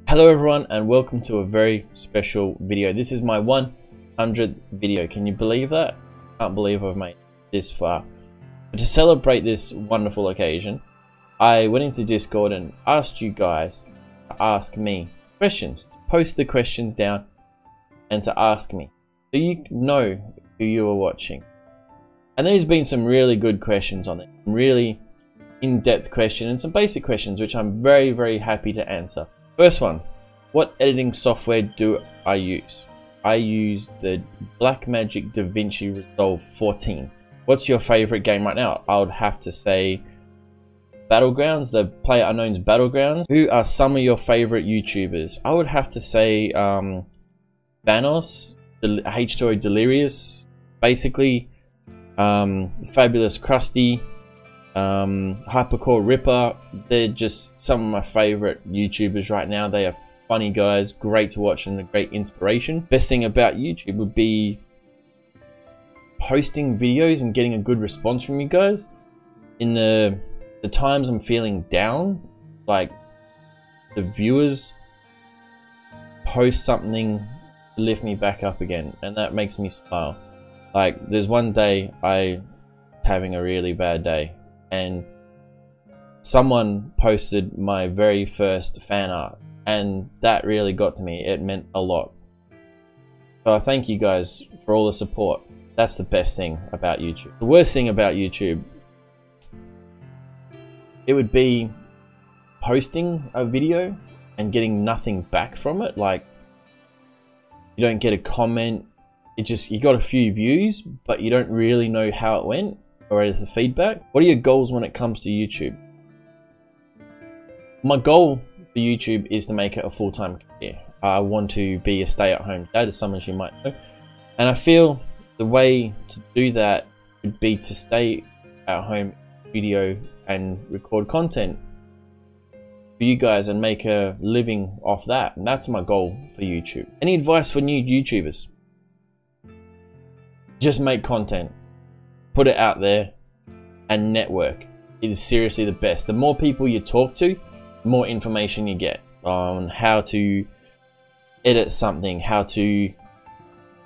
Hello everyone and welcome to a very special video. This is my 100th video. Can you believe that? Can't believe I've made it this far. But to celebrate this wonderful occasion, I went into Discord and asked you guys to ask me questions. Post the questions down and to ask me, so you know who you are watching. And there's been some really good questions on it, some really in-depth questions and some basic questions which I'm very happy to answer. First one, what editing software do I use? I use the Blackmagic DaVinci Resolve 14. What's your favorite game right now? I would have to say Battlegrounds, the PlayerUnknown's Battlegrounds. Who are some of your favorite YouTubers? I would have to say Vanos, H2O Delirious, basically Fabulous Krusty, Hypercore Ripper. They're just some of my favorite YouTubers right now. They are funny guys, great to watch and a great inspiration. Best thing about YouTube would be posting videos and getting a good response from you guys. In the times I'm feeling down, like the viewers post something to lift me back up again, and that makes me smile. Like there's one day I was having a really bad day and someone posted my very first fan art, and that really got to me. It meant a lot. So I thank you guys for all the support. That's the best thing about YouTube. The worst thing about YouTube, it would be posting a video and getting nothing back from it. Like you don't get a comment, you got a few views, but you don't really know how it went or the feedback. What are your goals when it comes to YouTube? My goal for YouTube is to make it a full-time career. I want to be a stay-at-home dad, as some of you might know, and I feel the way to do that would be to stay at home, studio, and record content for you guys and make a living off that. And that's my goal for YouTube. Any advice for new YouTubers? Just make content, put it out there, and network. It is seriously the best. The more people you talk to, the more information you get on how to edit something, how to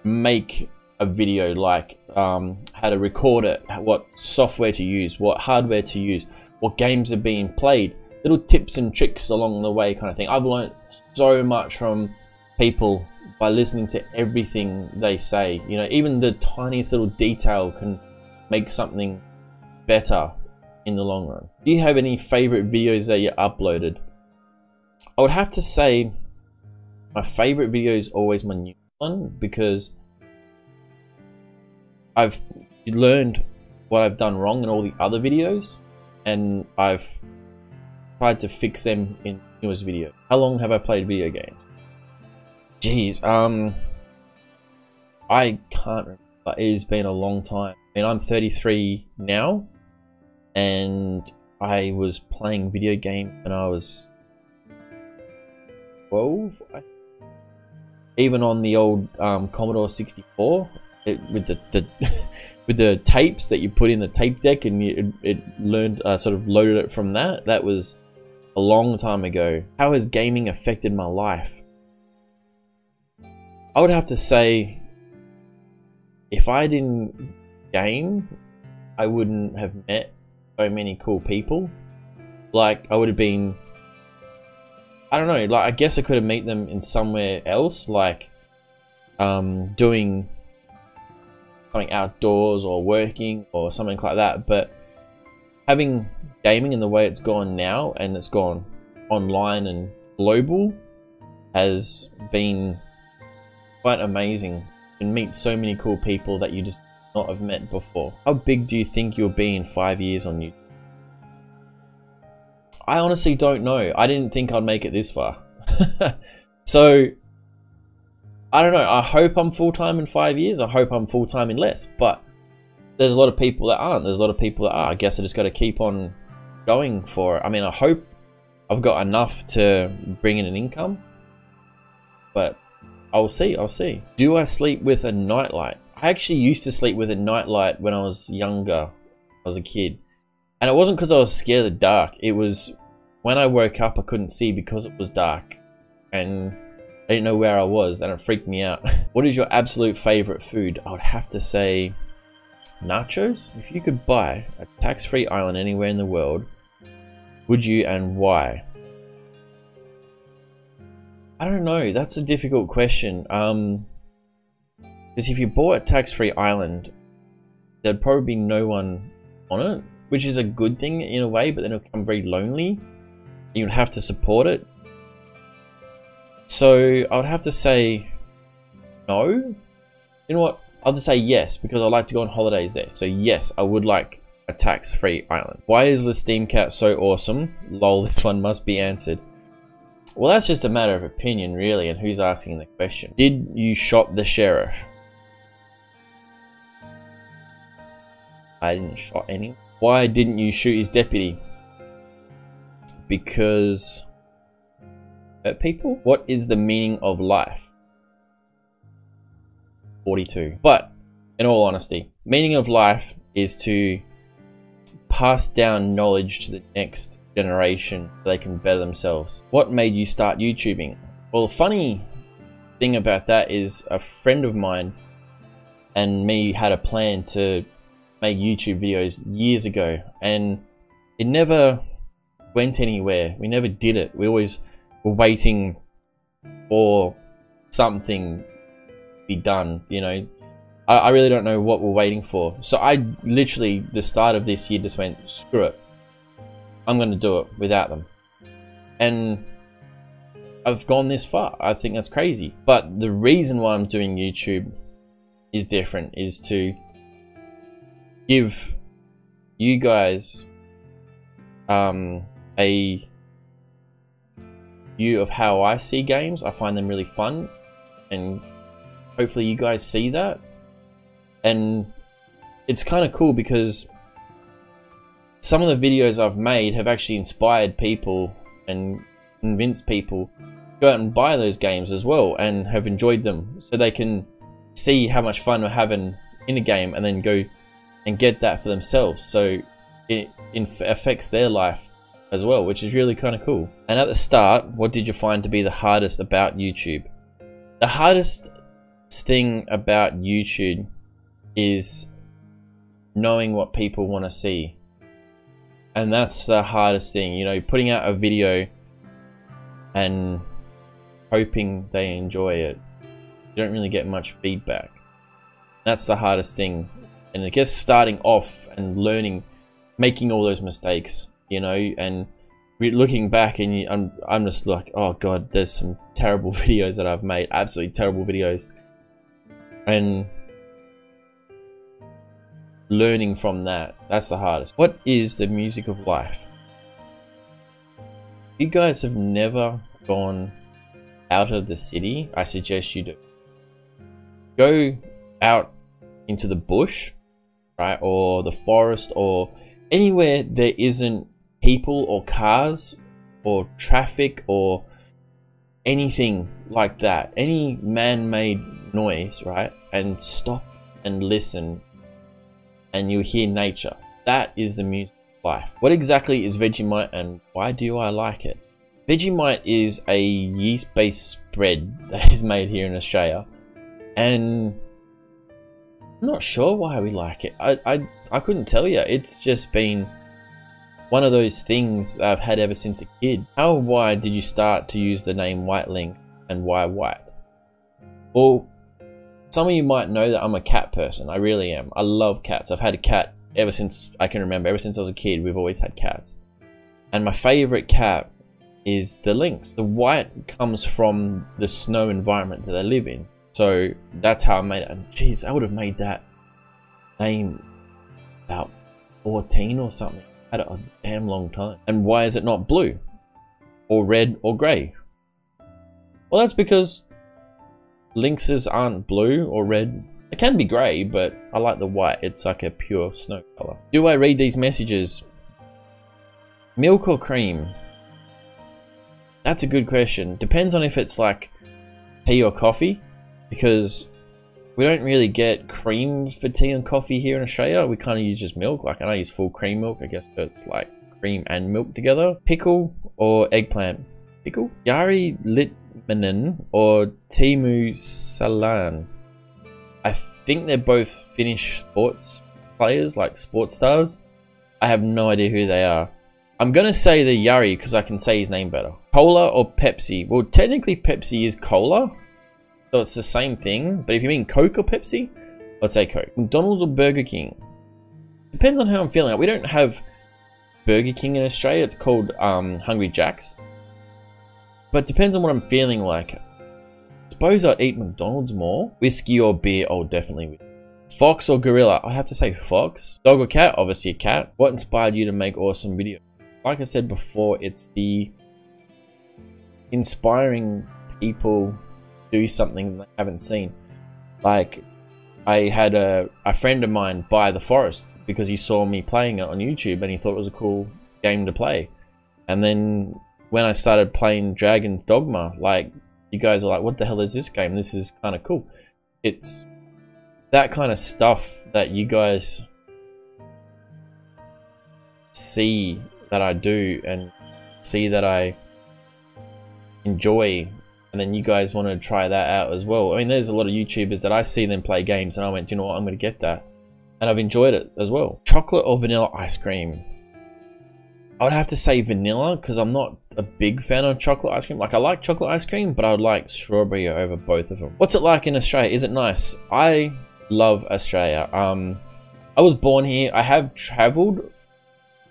make a video, like how to record it, what software to use, what hardware to use, what games are being played, little tips and tricks along the way kind of thing. I've learned so much from people by listening to everything they say. You know, even the tiniest little detail can make something better in the long run. Do you have any favorite videos that you uploaded? I would have to say my favorite video is always my new one, because I've learned what I've done wrong in all the other videos and I've tried to fix them in the newest video. How long have I played video games? Jeez, I can't remember. It has been a long time. I mean, I'm 33 now, and I was playing video games when I was 12. Even on the old Commodore 64, with the with the tapes that you put in the tape deck, and it learned sort of loaded it from that. That was a long time ago. How has gaming affected my life? I would have to say, if I didn't game, I wouldn't have met so many cool people. Like, I would have been, I don't know, like, I guess I could have met them in somewhere else, like doing something outdoors or working or something like that. But having gaming in the way it's gone now, and it's gone online and global, has been quite amazing. You can meet so many cool people that you just not have met before. How big do you think you'll be in 5 years on YouTube? I honestly don't know. I didn't think I'd make it this far. So I don't know. I hope I'm full-time in 5 years. I hope I'm full-time in less. But there's a lot of people that aren't. There's a lot of people that are. I guess I just got to keep on going for it. I mean, I hope I've got enough to bring in an income, but I'll see. Do I sleep with a nightlight? I actually used to sleep with a nightlight when I was younger. I was a kid. And it wasn't because I was scared of the dark. It was when I woke up, I couldn't see because it was dark. and I didn't know where I was, and it freaked me out. What is your absolute favorite food? I would have to say nachos. If you could buy a tax-free island anywhere in the world, would you, and why? I don't know, that's a difficult question. Because if you bought a tax-free island, there'd probably be no one on it, which is a good thing in a way, but then it'll become very lonely. You'd have to support it. So I would have to say no. You know what? I'll just say yes, because I like to go on holidays there. So yes, I would like a tax-free island. Why is the Steam Cat so awesome? Lol, this one must be answered. Well, that's just a matter of opinion, really, and who's asking the question. Did you shop the sheriff? I didn't shot any. Why didn't you shoot his deputy? Because hurt people? What is the meaning of life? 42. But in all honesty, meaning of life is to pass down knowledge to the next generation so they can better themselves. What made you start YouTubing? Well, the funny thing about that is a friend of mine and me had a plan to make YouTube videos years ago, and it never went anywhere. We never did it. We always were waiting for something to be done, you know. I really don't know what we're waiting for. So I literally, the start of this year, just went, screw it. I'm going to do it without them. And I've gone this far. I think that's crazy. But the reason why I'm doing YouTube is different, is to give you guys a view of how I see games. I find them really fun, and hopefully you guys see that. And it's kind of cool because some of the videos I've made have actually inspired people and convinced people to go out and buy those games as well, and have enjoyed them, so they can see how much fun we're having in a game and then go and get that for themselves. So it affects their life as well, which is really kind of cool. And at the start, what did you find to be the hardest about YouTube? The hardest thing about YouTube is knowing what people want to see. And that's the hardest thing, you know, putting out a video and hoping they enjoy it. You don't really get much feedback. That's the hardest thing. And I guess starting off and learning, making all those mistakes, you know, and looking back, and I'm just like, oh god, there's some terrible videos that I've made, absolutely terrible videos. And learning from that, that's the hardest. What is the music of life? If you guys have never gone out of the city, I suggest you do. Go out into the bush, right, or the forest, or anywhere there isn't people or cars or traffic or anything like that, any man-made noise, right, and stop and listen, and you hear nature. That is the music of life. What exactly is Vegemite, and why do I like it? Vegemite is a yeast-based spread that is made here in Australia, and I'm not sure why we like it. I couldn't tell you. It's just been one of those things I've had ever since a kid. How or why did you start to use the name White Link, and why white? Well, some of you might know that I'm a cat person. I really am. I love cats. I've had a cat ever since I can remember. Ever since I was a kid, we've always had cats. And my favorite cat is the lynx. The white comes from the snow environment that they live in. So that's how I made it. And jeez, I would have made that name about 14 or something. Had it a damn long time. And why is it not blue or red or grey? Well, that's because lynxes aren't blue or red. It can be grey, but I like the white. It's like a pure snow color. Do I read these messages? Milk or cream? That's a good question. Depends on if it's like tea or coffee, because we don't really get cream for tea and coffee here in Australia. We kind of use just milk. Like, I use full cream milk. I guess it's like cream and milk together. Pickle or eggplant? Pickle? Gary lit Salminen or Teemu Salan. I think they're both Finnish sports players, like sports stars. I have no idea who they are. I'm gonna say the Yari because I can say his name better. Cola or Pepsi? Well, technically Pepsi is cola, so it's the same thing. But if you mean Coke or Pepsi, I'd say Coke. McDonald's or Burger King? Depends on how I'm feeling. We don't have Burger King in Australia. It's called Hungry Jack's. But depends on what I'm feeling like. I suppose I'd eat McDonald's more. Whiskey or beer? Oh, definitely. Fox or gorilla? I'd have to say fox. Dog or cat? Obviously a cat. What inspired you to make awesome videos? Like I said before, it's the inspiring people do something they haven't seen. Like, I had a friend of mine buy The Forest because he saw me playing it on YouTube and he thought it was a cool game to play. And then when I started playing Dragon's Dogma, like, you guys are like, what the hell is this game? This is kind of cool. It's that kind of stuff that you guys see that I do and see that I enjoy, and then you guys want to try that out as well. I mean, there's a lot of YouTubers that I see them play games and I went, you know what, I'm going to get that. And I've enjoyed it as well. Chocolate or vanilla ice cream? I would have to say vanilla because I'm not a big fan of chocolate ice cream. Like, I like chocolate ice cream, but I would like strawberry over both of them. What's it like in Australia? Is it nice? I love Australia. I was born here. I have traveled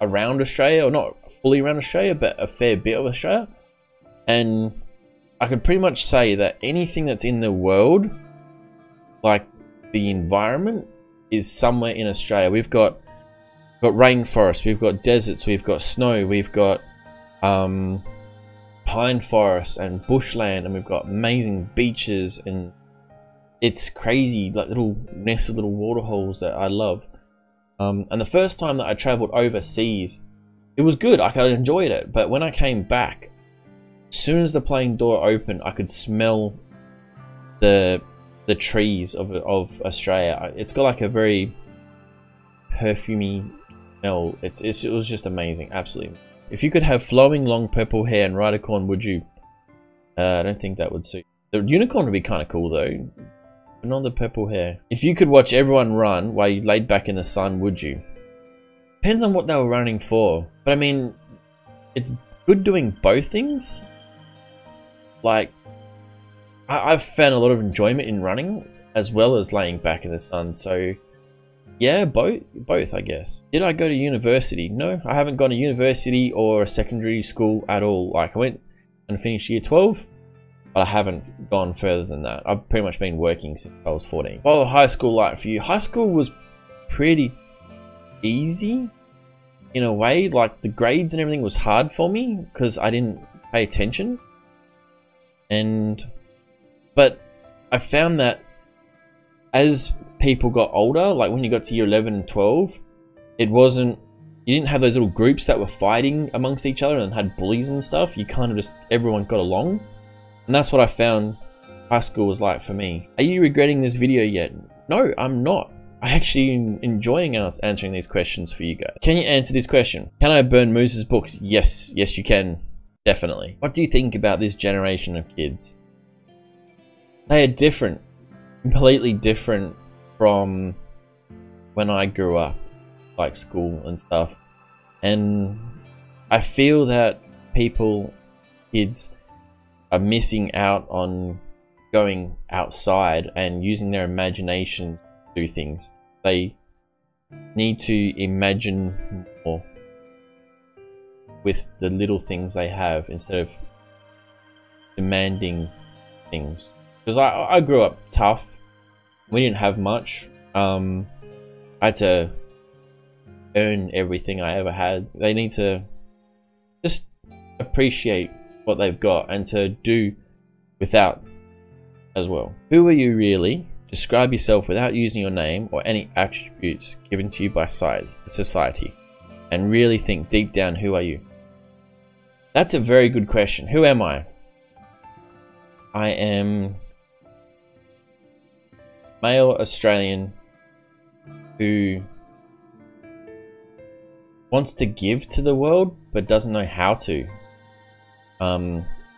around Australia, or not fully around Australia, but a fair bit of Australia. And I could pretty much say that anything that's in the world, like the environment, is somewhere in Australia. We've got rainforests, we've got deserts, we've got snow, we've got pine forests and bushland, and we've got amazing beaches, and it's crazy, like little nested little waterholes that I love. And the first time that I traveled overseas, it was good. I enjoyed it, but when I came back, as soon as the plane door opened, I could smell the trees of Australia. It's got like a very perfumey smell. It was just amazing, absolutely. If you could have flowing long purple hair and ride a corn, would you? I don't think that would suit. The unicorn would be kind of cool though, but not the purple hair. If you could watch everyone run while you laid back in the sun, would you? Depends on what they were running for. But I mean, it's good doing both things. Like, I've found a lot of enjoyment in running as well as laying back in the sun. So yeah, both I guess. Did I go to university? No, I haven't gone to university or a secondary school at all. Like, I went and finished year 12, but I haven't gone further than that. I've pretty much been working since I was 14. Well, high school life for you? High school was pretty easy in a way. Like, the grades and everything was hard for me because I didn't pay attention. But I found that as people got older, like when you got to year 11 and 12, you didn't have those little groups that were fighting amongst each other and had bullies and stuff. You kind of just, everyone got along. And that's what I found high school was like for me. Are you regretting this video yet? No, I'm not. I actually enjoying answering these questions for you guys. Can you answer this question? Can I burn Moose's books? Yes, yes you can. Definitely. What do you think about this generation of kids? They are different. Completely different from when I grew up, like school and stuff. And I feel that kids are missing out on going outside and using their imagination to do things. They need to imagine more with the little things they have instead of demanding things. Because I grew up tough. We didn't have much. I had to earn everything I ever had. They need to just appreciate what they've got and to do without as well. Who are you really? Describe yourself without using your name or any attributes given to you by society. And really think deep down, who are you? That's a very good question. Who am I? I am male Australian who wants to give to the world but doesn't know how to.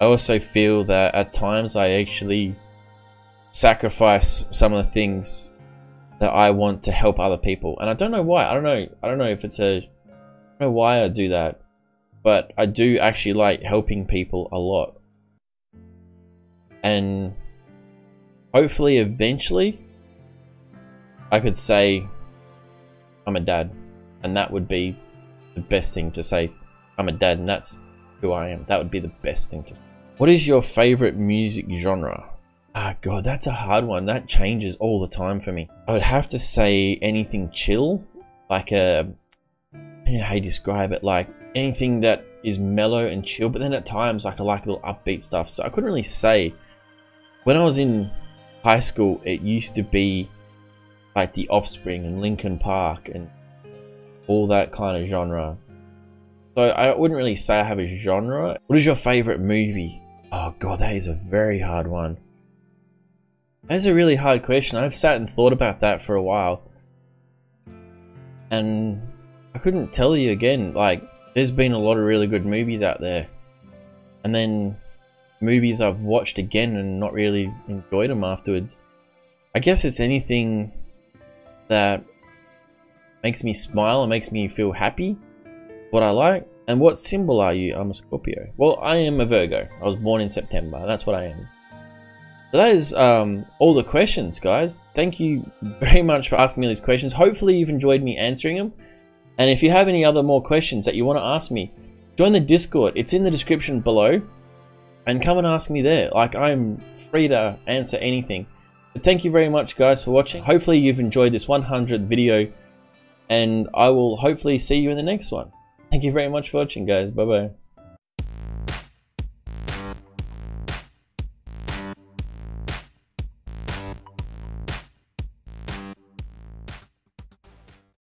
I also feel that at times I actually sacrifice some of the things that I want to help other people, and I don't know why. I don't know if it's I don't know why I do that, but I do actually like helping people a lot, and hopefully eventually I could say I'm a dad, and that would be the best thing to say. I'm a dad, and that's who I am. That would be the best thing to say. What is your favorite music genre? Ah, God, that's a hard one. That changes all the time for me. I would have to say anything chill, like I don't know how you describe it, like anything that is mellow and chill, but then at times like I like little upbeat stuff. So I couldn't really say. When I was in high school, it used to be like The Offspring and Linkin Park and all that kind of genre. So I wouldn't really say I have a genre. What is your favorite movie? Oh God, that is a very hard one. That's a really hard question. I've sat and thought about that for a while, and I couldn't tell you again. Like, there's been a lot of really good movies out there, and then movies I've watched again and not really enjoyed them afterwards. I guess it's anything that makes me smile and makes me feel happy. What I like. And what symbol are you? I'm a Scorpio. Well, I am a Virgo. I was born in September. That's what I am. So that is all the questions, guys. Thank you very much for asking me these questions. Hopefully you've enjoyed me answering them. And if you have any other more questions that you want to ask me, join the Discord. It's in the description below. And come and ask me there. Like, I'm free to answer anything. But thank you very much, guys, for watching. Hopefully you've enjoyed this 100th video. And I will hopefully see you in the next one. Thank you very much for watching, guys. Bye bye.